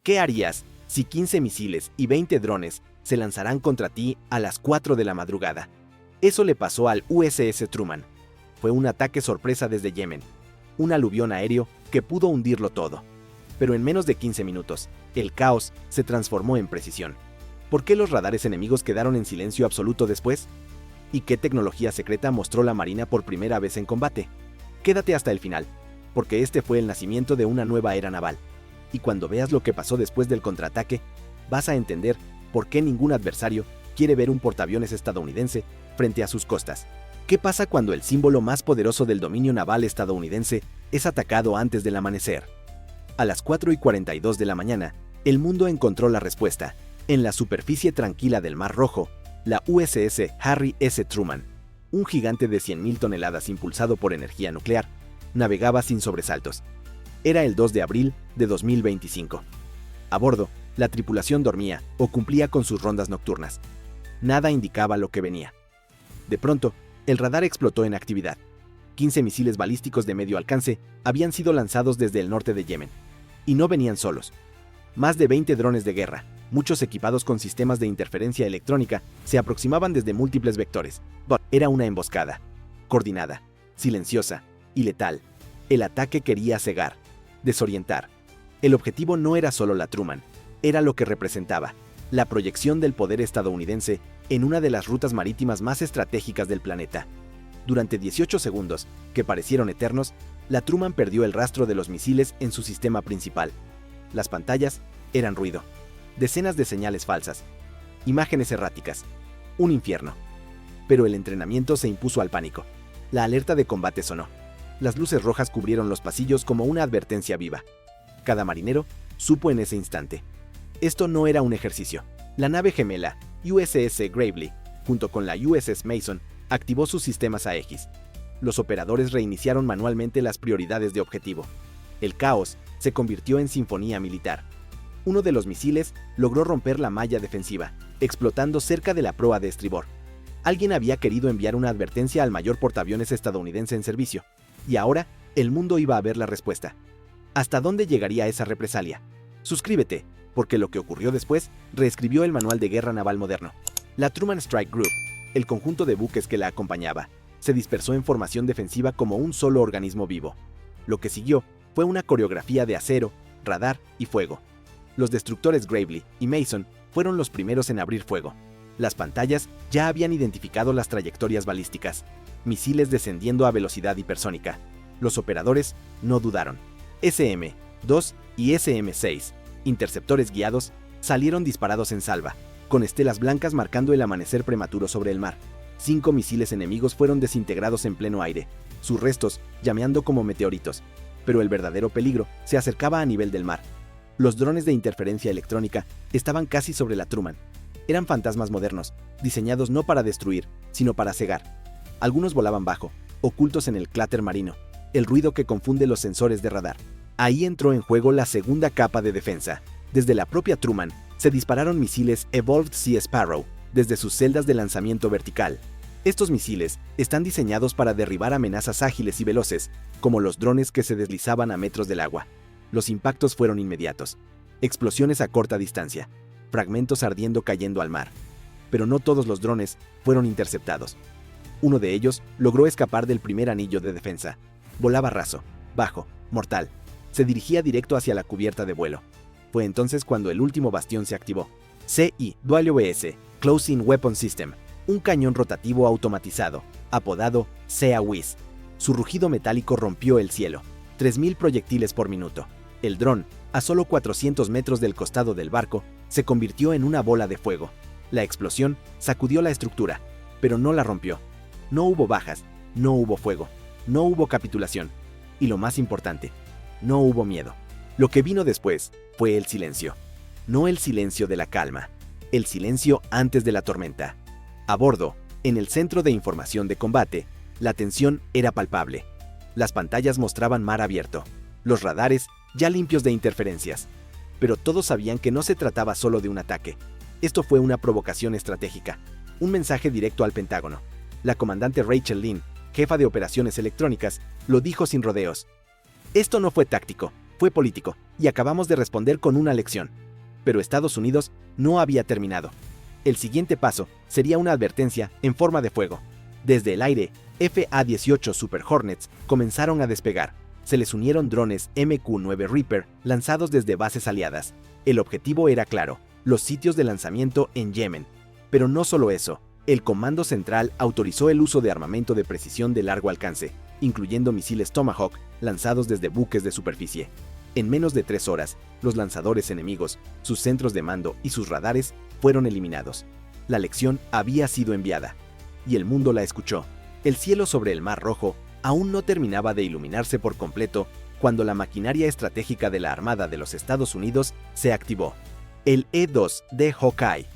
¿Qué harías si 15 misiles y 20 drones se lanzarán contra ti a las 4 de la madrugada? Eso le pasó al USS Truman. Fue un ataque sorpresa desde Yemen, un aluvión aéreo que pudo hundirlo todo. Pero en menos de 15 minutos, el caos se transformó en precisión. ¿Por qué los radares enemigos quedaron en silencio absoluto después? ¿Y qué tecnología secreta mostró la Marina por primera vez en combate? Quédate hasta el final, porque este fue el nacimiento de una nueva era naval. Y cuando veas lo que pasó después del contraataque, vas a entender por qué ningún adversario quiere ver un portaaviones estadounidense frente a sus costas. ¿Qué pasa cuando el símbolo más poderoso del dominio naval estadounidense es atacado antes del amanecer? A las 4:42 de la mañana, el mundo encontró la respuesta. En la superficie tranquila del Mar Rojo, la USS Harry S. Truman, un gigante de 100.000 toneladas impulsado por energía nuclear, navegaba sin sobresaltos. Era el 2 de abril de 2025. A bordo, la tripulación dormía o cumplía con sus rondas nocturnas. Nada indicaba lo que venía. De pronto, el radar explotó en actividad. 15 misiles balísticos de medio alcance habían sido lanzados desde el norte de Yemen. Y no venían solos. Más de 20 drones de guerra, muchos equipados con sistemas de interferencia electrónica, se aproximaban desde múltiples vectores. Era una emboscada, coordinada, silenciosa y letal. El ataque quería cegar, desorientar. El objetivo no era solo la Truman, era lo que representaba, la proyección del poder estadounidense en una de las rutas marítimas más estratégicas del planeta. Durante 18 segundos, que parecieron eternos, la Truman perdió el rastro de los misiles en su sistema principal. Las pantallas eran ruido, decenas de señales falsas, imágenes erráticas, un infierno. Pero el entrenamiento se impuso al pánico. La alerta de combate sonó. Las luces rojas cubrieron los pasillos como una advertencia viva. Cada marinero supo en ese instante. Esto no era un ejercicio. La nave gemela, USS Gravely, junto con la USS Mason, activó sus sistemas AX. Los operadores reiniciaron manualmente las prioridades de objetivo. El caos se convirtió en sinfonía militar. Uno de los misiles logró romper la malla defensiva, explotando cerca de la proa de estribor. Alguien había querido enviar una advertencia al mayor portaaviones estadounidense en servicio, y ahora el mundo iba a ver la respuesta. ¿Hasta dónde llegaría esa represalia? Suscríbete, porque lo que ocurrió después reescribió el manual de guerra naval moderno. La Truman Strike Group, el conjunto de buques que la acompañaba, se dispersó en formación defensiva como un solo organismo vivo. Lo que siguió fue una coreografía de acero, radar y fuego. Los destructores Gravely y Mason fueron los primeros en abrir fuego. Las pantallas ya habían identificado las trayectorias balísticas, misiles descendiendo a velocidad hipersónica. Los operadores no dudaron. SM-2 y SM-6, interceptores guiados, salieron disparados en salva, con estelas blancas marcando el amanecer prematuro sobre el mar. 5 misiles enemigos fueron desintegrados en pleno aire, sus restos llameando como meteoritos. Pero el verdadero peligro se acercaba a nivel del mar. Los drones de interferencia electrónica estaban casi sobre la Truman. Eran fantasmas modernos, diseñados no para destruir, sino para cegar. Algunos volaban bajo, ocultos en el cláter marino, el ruido que confunde los sensores de radar. Ahí entró en juego la segunda capa de defensa. Desde la propia Truman se dispararon misiles Evolved Sea Sparrow, desde sus celdas de lanzamiento vertical. Estos misiles están diseñados para derribar amenazas ágiles y veloces, como los drones que se deslizaban a metros del agua. Los impactos fueron inmediatos. Explosiones a corta distancia, fragmentos ardiendo cayendo al mar. Pero no todos los drones fueron interceptados. Uno de ellos logró escapar del primer anillo de defensa. Volaba raso, bajo, mortal. Se dirigía directo hacia la cubierta de vuelo. Fue entonces cuando el último bastión se activó. CIWS, Close-in Weapon System, un cañón rotativo automatizado, apodado Sea-Whiz. Su rugido metálico rompió el cielo. 3.000 proyectiles por minuto. El dron, a solo 400 metros del costado del barco, se convirtió en una bola de fuego. La explosión sacudió la estructura, pero no la rompió. No hubo bajas, no hubo fuego, no hubo capitulación. Y lo más importante, no hubo miedo. Lo que vino después fue el silencio. No el silencio de la calma, el silencio antes de la tormenta. A bordo, en el centro de información de combate, la tensión era palpable. Las pantallas mostraban mar abierto, los radares ya limpios de interferencias. Pero todos sabían que no se trataba solo de un ataque. Esto fue una provocación estratégica, un mensaje directo al Pentágono. La comandante Rachel Lynn, jefa de operaciones electrónicas, lo dijo sin rodeos. Esto no fue táctico, fue político, y acabamos de responder con una lección. Pero Estados Unidos no había terminado. El siguiente paso sería una advertencia en forma de fuego. Desde el aire, FA-18 Super Hornets comenzaron a despegar. Se les unieron drones MQ-9 Reaper lanzados desde bases aliadas. El objetivo era claro, los sitios de lanzamiento en Yemen. Pero no solo eso, el Comando Central autorizó el uso de armamento de precisión de largo alcance, incluyendo misiles Tomahawk lanzados desde buques de superficie. En menos de 3 horas, los lanzadores enemigos, sus centros de mando y sus radares fueron eliminados. La lección había sido enviada, y el mundo la escuchó. El cielo sobre el Mar Rojo aún no terminaba de iluminarse por completo cuando la maquinaria estratégica de la Armada de los Estados Unidos se activó. El E-2D Hawkeye,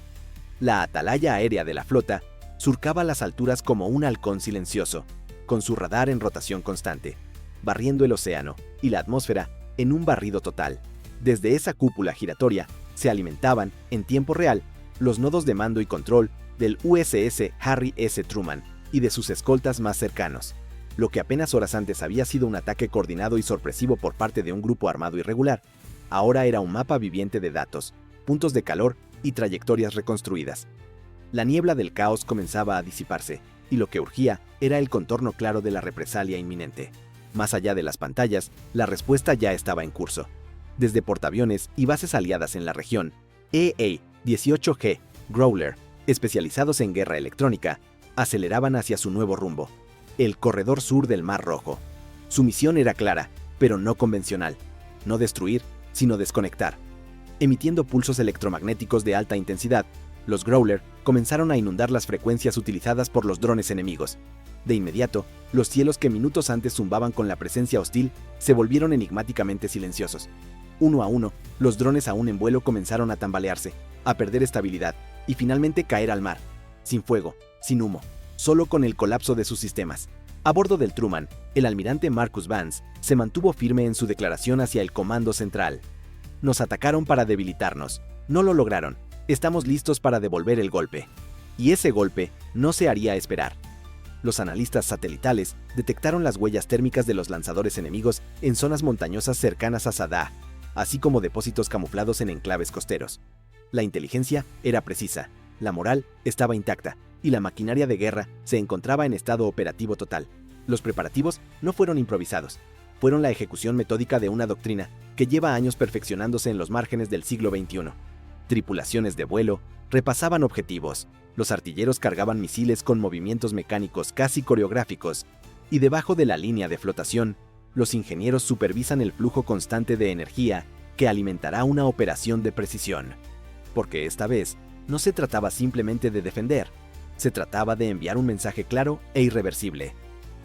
la atalaya aérea de la flota, surcaba las alturas como un halcón silencioso, con su radar en rotación constante, barriendo el océano y la atmósfera en un barrido total. Desde esa cúpula giratoria se alimentaban, en tiempo real, los nodos de mando y control del USS Harry S. Truman y de sus escoltas más cercanos. Lo que apenas horas antes había sido un ataque coordinado y sorpresivo por parte de un grupo armado irregular, ahora era un mapa viviente de datos, puntos de calor y trayectorias reconstruidas. La niebla del caos comenzaba a disiparse, y lo que urgía era el contorno claro de la represalia inminente. Más allá de las pantallas, la respuesta ya estaba en curso. Desde portaaviones y bases aliadas en la región, EA-18G Growler, especializados en guerra electrónica, aceleraban hacia su nuevo rumbo, el corredor sur del Mar Rojo. Su misión era clara, pero no convencional. No destruir, sino desconectar. Emitiendo pulsos electromagnéticos de alta intensidad, los Growler comenzaron a inundar las frecuencias utilizadas por los drones enemigos. De inmediato, los cielos que minutos antes zumbaban con la presencia hostil se volvieron enigmáticamente silenciosos. Uno a uno, los drones aún en vuelo comenzaron a tambalearse, a perder estabilidad y finalmente caer al mar, sin fuego, sin humo, solo con el colapso de sus sistemas. A bordo del Truman, el almirante Marcus Vance se mantuvo firme en su declaración hacia el Comando Central. Nos atacaron para debilitarnos. No lo lograron. Estamos listos para devolver el golpe. Y ese golpe no se haría esperar. Los analistas satelitales detectaron las huellas térmicas de los lanzadores enemigos en zonas montañosas cercanas a Sadá, así como depósitos camuflados en enclaves costeros. La inteligencia era precisa, la moral estaba intacta, y la maquinaria de guerra se encontraba en estado operativo total. Los preparativos no fueron improvisados, fueron la ejecución metódica de una doctrina que lleva años perfeccionándose en los márgenes del siglo XXI. Tripulaciones de vuelo repasaban objetivos, los artilleros cargaban misiles con movimientos mecánicos casi coreográficos, y debajo de la línea de flotación, los ingenieros supervisan el flujo constante de energía que alimentará una operación de precisión. Porque esta vez no se trataba simplemente de defender, se trataba de enviar un mensaje claro e irreversible.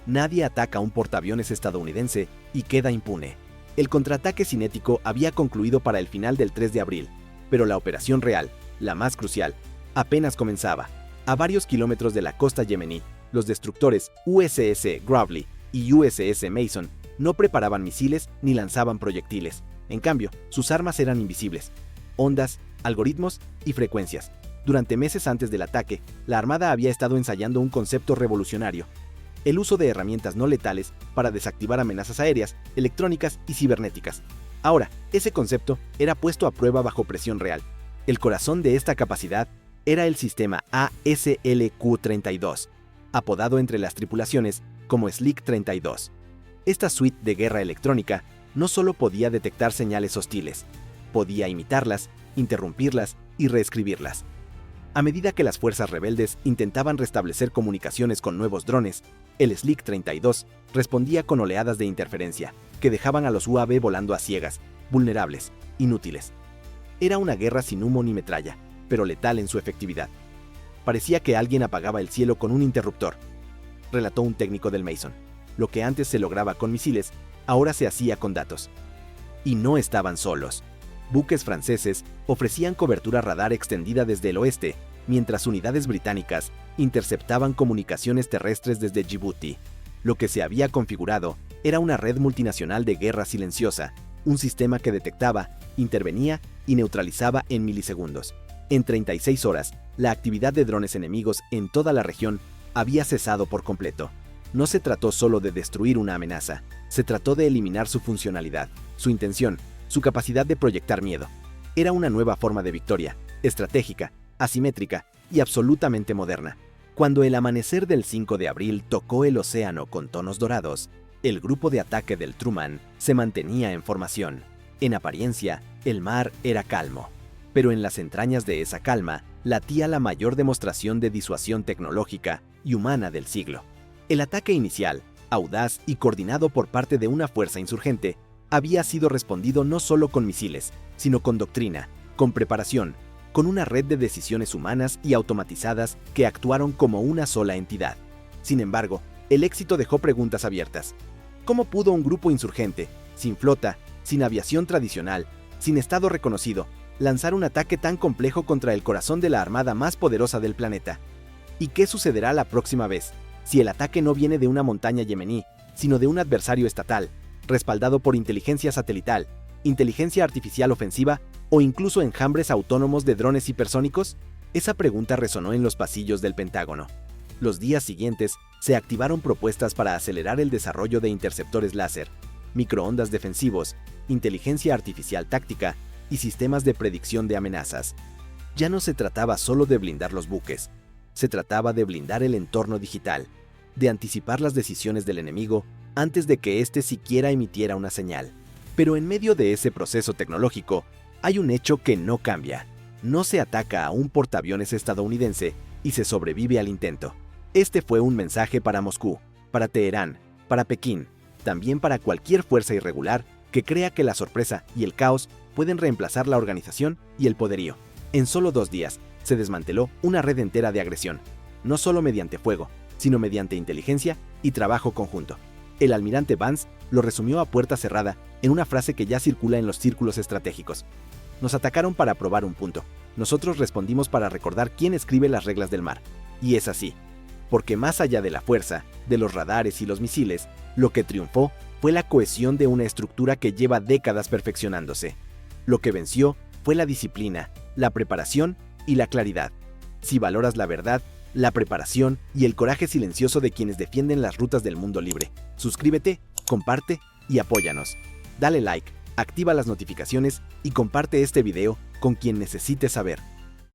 Nadie ataca un portaaviones estadounidense y queda impune. El contraataque cinético había concluido para el final del 3 de abril, pero la operación real, la más crucial, apenas comenzaba. A varios kilómetros de la costa yemení, los destructores USS Gravely y USS Mason no preparaban misiles ni lanzaban proyectiles. En cambio, sus armas eran invisibles. Ondas, algoritmos y frecuencias. Durante meses antes del ataque, la Armada había estado ensayando un concepto revolucionario: el uso de herramientas no letales para desactivar amenazas aéreas, electrónicas y cibernéticas. Ahora, ese concepto era puesto a prueba bajo presión real. El corazón de esta capacidad era el sistema ASLQ-32, apodado entre las tripulaciones como Slick-32. Esta suite de guerra electrónica no solo podía detectar señales hostiles, podía imitarlas, interrumpirlas y reescribirlas. A medida que las fuerzas rebeldes intentaban restablecer comunicaciones con nuevos drones, el Slick-32 respondía con oleadas de interferencia que dejaban a los UAV volando a ciegas, vulnerables, inútiles. Era una guerra sin humo ni metralla, pero letal en su efectividad. Parecía que alguien apagaba el cielo con un interruptor, relató un técnico del Mason. Lo que antes se lograba con misiles, ahora se hacía con datos. Y no estaban solos. Buques franceses ofrecían cobertura radar extendida desde el oeste, mientras unidades británicas interceptaban comunicaciones terrestres desde Djibouti. Lo que se había configurado era una red multinacional de guerra silenciosa, un sistema que detectaba, intervenía y neutralizaba en milisegundos. En 36 horas, la actividad de drones enemigos en toda la región había cesado por completo. No se trató solo de destruir una amenaza, Se trató de eliminar su funcionalidad, su intención, su capacidad de proyectar miedo. Era una nueva forma de victoria, estratégica, asimétrica y absolutamente moderna. Cuando el amanecer del 5 de abril tocó el océano con tonos dorados, el grupo de ataque del Truman se mantenía en formación. En apariencia, el mar era calmo, pero en las entrañas de esa calma latía la mayor demostración de disuasión tecnológica y humana del siglo. El ataque inicial, audaz y coordinado por parte de una fuerza insurgente, había sido respondido no solo con misiles, sino con doctrina, con preparación, con una red de decisiones humanas y automatizadas que actuaron como una sola entidad. Sin embargo, el éxito dejó preguntas abiertas. ¿Cómo pudo un grupo insurgente, sin flota, sin aviación tradicional, sin estado reconocido, lanzar un ataque tan complejo contra el corazón de la armada más poderosa del planeta? ¿Y qué sucederá la próxima vez, si el ataque no viene de una montaña yemení, sino de un adversario estatal, respaldado por inteligencia satelital, inteligencia artificial ofensiva o incluso enjambres autónomos de drones hipersónicos? Esa pregunta resonó en los pasillos del Pentágono. Los días siguientes se activaron propuestas para acelerar el desarrollo de interceptores láser, microondas defensivos, inteligencia artificial táctica y sistemas de predicción de amenazas. Ya no se trataba solo de blindar los buques, se trataba de blindar el entorno digital, de anticipar las decisiones del enemigo antes de que éste siquiera emitiera una señal. Pero en medio de ese proceso tecnológico, hay un hecho que no cambia. No se ataca a un portaaviones estadounidense y se sobrevive al intento. Este fue un mensaje para Moscú, para Teherán, para Pekín, también para cualquier fuerza irregular que crea que la sorpresa y el caos pueden reemplazar la organización y el poderío. En solo 2 días, se desmanteló una red entera de agresión, no solo mediante fuego, sino mediante inteligencia y trabajo conjunto. El almirante Vance lo resumió a puerta cerrada en una frase que ya circula en los círculos estratégicos. Nos atacaron para probar un punto. Nosotros respondimos para recordar quién escribe las reglas del mar. Y es así. Porque más allá de la fuerza, de los radares y los misiles, lo que triunfó fue la cohesión de una estructura que lleva décadas perfeccionándose. Lo que venció fue la disciplina, la preparación y la claridad. Si valoras la verdad, la preparación y el coraje silencioso de quienes defienden las rutas del mundo libre, suscríbete, comparte y apóyanos. Dale like, activa las notificaciones y comparte este video con quien necesite saber.